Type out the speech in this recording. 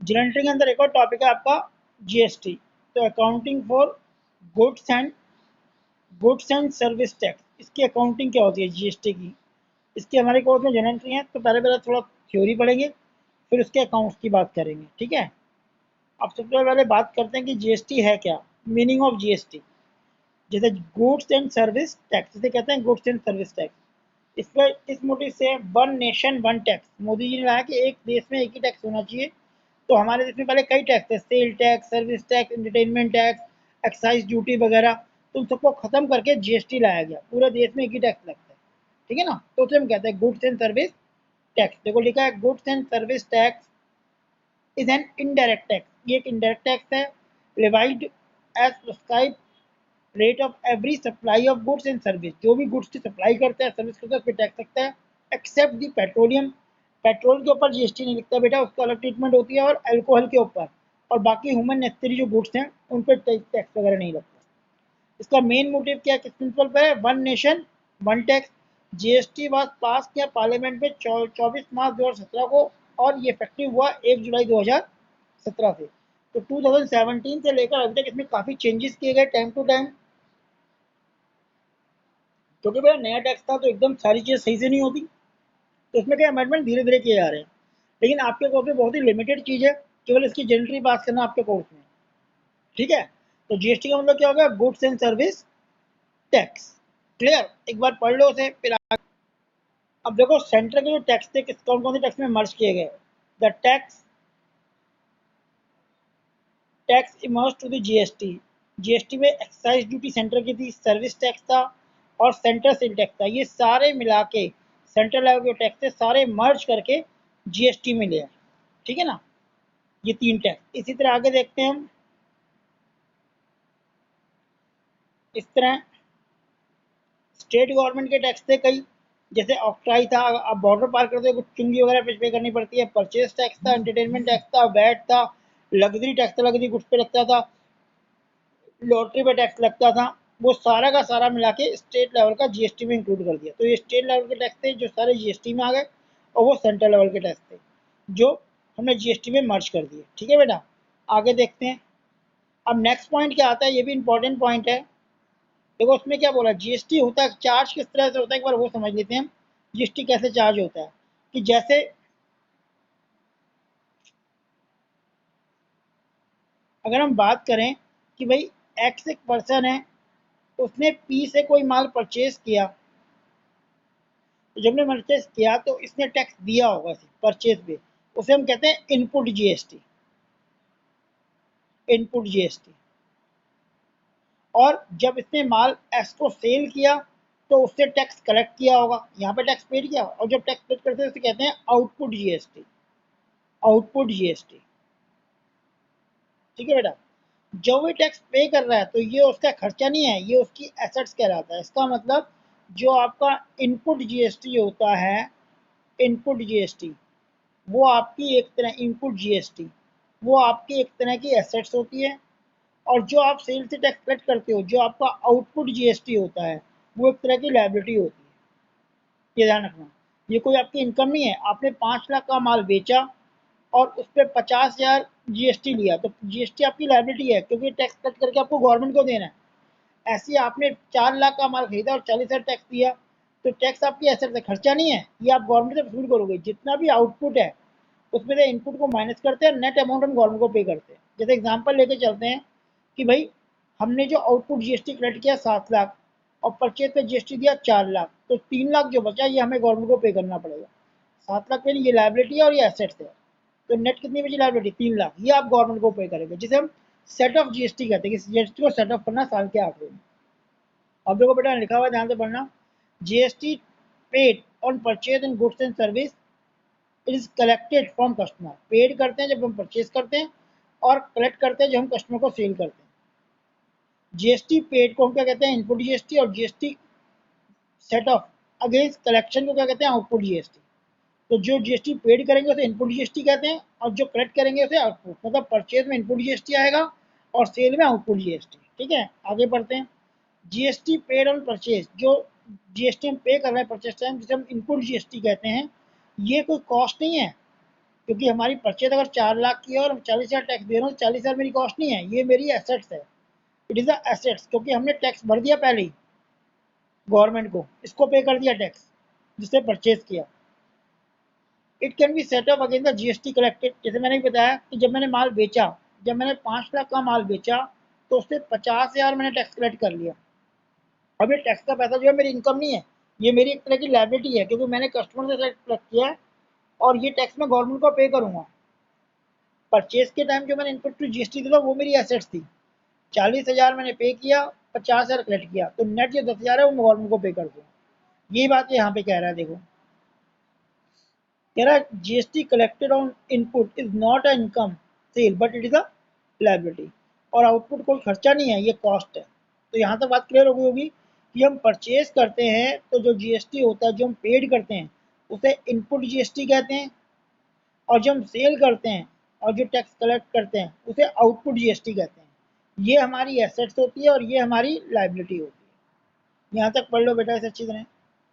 General entry के अंदर एक और टॉपिक है आपका जीएसटी। तो accounting for goods and service tax, इसकी अकाउंटिंग क्या होती है जीएसटी की। इसके हमारे कोर्स में जनरल एंट्री है, तो पहले पहले थोड़ा थ्योरी पढ़ेंगे, फिर उसके अकाउंट्स की बात करेंगे, ठीक है। अब सबसे पहले बात करते हैं कि जीएसटी है क्या, मीनिंग ऑफ जीएसटी। जैसे गुड्स एंड सर्विस टैक्स, जिसे कहते हैं गुड्स एंड सर्विस टैक्स। इसमें इस मोटिव से one nation one tax, Modi ji ने कहा कि एक देश में एक ही टैक्स होना चाहिए। तो हमारे देश में पहले कई टैक्स थे, sale tax, service tax, entertainment tax, excise duty वगैरह। तो उन सबको खत्म करके जीएसटी लाया गया, पूरे देश में एक ही टैक्स लगता है, ठीक है ना। तो उसे हम कहते हैं गुड्स एंड सर्विस टैक्स। देखो लिखा है goods and service tax is an indirect tax, ये एक इनडायरेक्ट टैक्स है। Levied as prescribe rate of every supply of goods and service, जो भी गुड्स की सप्लाई करता है, सर्विस करता है, उस पर टैक्स लगता है। एक्सेप्ट दी पेट्रोलियम, पेट्रोल के ऊपर जीएसटी नहीं लगता बेटा, उसका अलग ट्रीटमेंट होती है, और अल्कोहल के ऊपर और बाकी ह्यूमन नेसेसरी जो गुड्स हैं उन पर टैक्स वगैरह नहीं लगता। इसका मेन मोटिव क्या, किस प्रिंसिपल पर है, one nation one tax. GST was pass किया पार्लियामेंट में 24 मार्च 2017 को, और ये इफेक्टिव हुआ 1 जुलाई 2017 से। तो 2017 से लेकर अभी तक इसमें काफ़ी चेंजेस किए गए टाइम टू टाइम, क्योंकि भैया नया टैक्स था तो एकदम सारी चीज़ें सही से नहीं होती, तो इसमें क्या अमेंडमेंट धीरे धीरे किए जा रहे हैं। लेकिन आपके कोर्स में बहुत ही लिमिटेड चीज़ है, केवल इसकी जनरली बात करना आपके कोर्स में, ठीक है। तो जीएसटी का मतलब क्या होगा, goods and service tax. Clear, एक बार पढ़ लो उसे फिर अब देखो सेंटर के जो टैक्स थे, किस कौन कौन से टैक्स में मर्ज किए गए। The tax emerge to the GST, GST में एक्साइज ड्यूटी सेंटर की थी, सर्विस टैक्स था और सेंटर सेल टैक्स था। ये सारे मिला के सेंट्रल लेवल के टैक्स थे, सारे मर्ज करके जीएसटी में लिया, ठीक है ना। ये 3 टैक्स। इसी तरह आगे देखते हैं हम, इस तरह स्टेट गवर्नमेंट के टैक्स थे कई, जैसे ऑक्ट्राई था, आप बॉर्डर पार करते हो कुछ चुंगी वगैरह पे करनी पड़ती है, परचेज टैक्स था, एंटरटेनमेंट टैक्स था, वैट था, लग्जरी टैक्स था, लग्जरी गुड्स पे लगता था, लॉटरी पे टैक्स लगता था। वो सारा का सारा मिला के स्टेट लेवल का जीएसटी में इंक्लूड कर दिया। तो ये स्टेट लेवल के टैक्स थे जो सारे जीएसटी में आ गए, और वो सेंट्रल लेवल के टैक्स थे जो हमने जीएसटी में मर्ज कर दिए, ठीक है बेटा। आगे देखते हैं। अब नेक्स्ट पॉइंट क्या आता है, ये भी इंपॉर्टेंट पॉइंट है। देखो उसमें क्या बोला, जीएसटी होता है, चार्ज किस तरह से होता है एक बार वो समझ लेते हैं हम। जीएसटी कैसे चार्ज होता है, कि जैसे अगर हम बात करें कि भाई एक्स एक पर्सन है, उसने पी से कोई माल परचेज किया, तो जब ने परचेज किया तो इसने टैक्स दिया होगा परचेज पे, उसे हम कहते हैं इनपुट जीएसटी, इनपुट जीएसटी। और जब इसने माल एस को सेल किया तो उससे टैक्स कलेक्ट किया होगा, यहाँ पे टैक्स पेड किया, और जब टैक्स पेड करते हैं उसे कहते हैं आउटपुट जीएसटी, आउटपुट जीएसटी, ठीक है बेटा। जो भी टैक्स पे कर रहा है तो ये उसका खर्चा नहीं है, ये उसकी एसेट्स कहलाता है। इसका मतलब जो आपका इनपुट जीएसटी होता है, इनपुट जीएसटी, वो आपकी एक तरह इनपुट जीएसटी, वो आपकी एक तरह की एसेट्स होती है। और जो आप सेल से टैक्स कलेक्ट करते हो, जो आपका आउटपुट जीएसटी होता है, वो एक तरह की लायबिलिटी होती है, ये ध्यान रखना। ये कोई आपकी इनकम नहीं है, आपने 5 लाख का माल बेचा और उस पर 50,000 जीएसटी लिया, तो जीएसटी आपकी लायबिलिटी है, क्योंकि टैक्स कट करके आपको गवर्नमेंट को देना है। ऐसे ही आपने 4 लाख का माल खरीदा और 40,000 टैक्स दिया, तो टैक्स आपकी एसेट है, खर्चा नहीं है, ये आप गवर्नमेंट से वसूल करोगे। जितना भी आउटपुट है उसमें से इनपुट को माइनस करते हैं, नेट अमाउंट हम गवर्नमेंट को पे करते हैं। जैसे एग्जांपल लेके चलते हैं कि भाई हमने जो आउटपुट जीएसटी कलेक्ट किया 7 लाख, और परचेज पे जीएसटी दिया 4 लाख, तो 3 लाख जो बचा ये हमें गवर्नमेंट को पे करना पड़ेगा। 7 लाख पे ये लाइबिलिटी है और ये एसेट्स है, तो नेट कितनी बची लाइबिलिटी, 3 लाख, ये आप गवर्नमेंट को पे करेंगे, जिसे हम सेट ऑफ जीएसटी कहते हैं कि जीएसटी को सेट ऑफ करना साल के आखिरी में। अब देखो बेटा लिखा हुआ ध्यान से पढ़ना, GST paid on purchase and goods and service is collected from customer. Paid करते हैं जब हम परचेज करते हैं, और कलेक्ट करते हैं जब हम कस्टमर को सेल करते हैं। जीएसटी पेड को हम क्या कहते हैं, इनपुट जीएसटी, और GST set of against collection को क्या कहते हैं, आउटपुट जीएसटी। तो जो जीएसटी पेड करेंगे उसे इनपुट जीएसटी कहते हैं, और जो कलेक्ट करेंगे उसे आउटपुट, मतलब परचेज में इनपुट जीएसटी आएगा और सेल में आउटपुट जीएसटी, ठीक है। आगे बढ़ते हैं। जीएसटी पेड ऑन परचेज, जो जीएसटी हम पे कर रहे हैं परचेज टाइम, जिसे हम इनपुट जीएसटी कहते हैं, ये कोई कॉस्ट नहीं है, क्योंकि हमारी परचेज अगर 4 लाख की है और 40,000 टैक्स दे रहा हूँ, 40,000 मेरी कॉस्ट नहीं है, ये मेरी एसेट्स है। इट इज़ अ एसेट्स, क्योंकि हमने टैक्स भर दिया पहले ही गवर्नमेंट को, इसको पे कर दिया टैक्स जिससे परचेज किया। It can be set up against the GST collected. जैसे मैंने बताया कि जब मैंने माल बेचा, जब मैंने 5 लाख का माल बेचा तो उससे 50,000 मैंने टैक्स कलेक्ट कर लिया। अब ये टैक्स का पैसा जो है मेरी इनकम नहीं है, ये मेरी एक तरह की लायबिलिटी है, क्योंकि मैंने कस्टमर से कलेक्ट किया है और ये टैक्स मैं गवर्नमेंट को पे करूंगा। परचेज के टाइम जो मैंने इनपुट टू जीएसटी दिया वो मेरी एसेट्स थी। 40,000 मैंने पे किया, 50,000 कलेक्ट किया, तो नेट जो 10,000 है वो मैं गवर्नमेंट को पे कर दूँ। यही बात यहाँ पे कह रहा है। देखो कह रहा है GST collected on input is not a income sale but it is a liability. और आउटपुट कोई खर्चा नहीं है, ये कॉस्ट है। तो यहाँ तक बात क्लियर हो गई होगी कि हम परचेज करते हैं तो जो जीएसटी होता है, जो हम पेड करते हैं, उसे इनपुट जीएसटी कहते हैं, और जो हम सेल करते हैं और जो टैक्स कलेक्ट करते हैं उसे आउटपुट जीएसटी कहते हैं। ये हमारी एसेट्स होती है और ये हमारी लायबिलिटी होती है। यहाँ तक पढ़ लो बेटा इसे अच्छी तरह।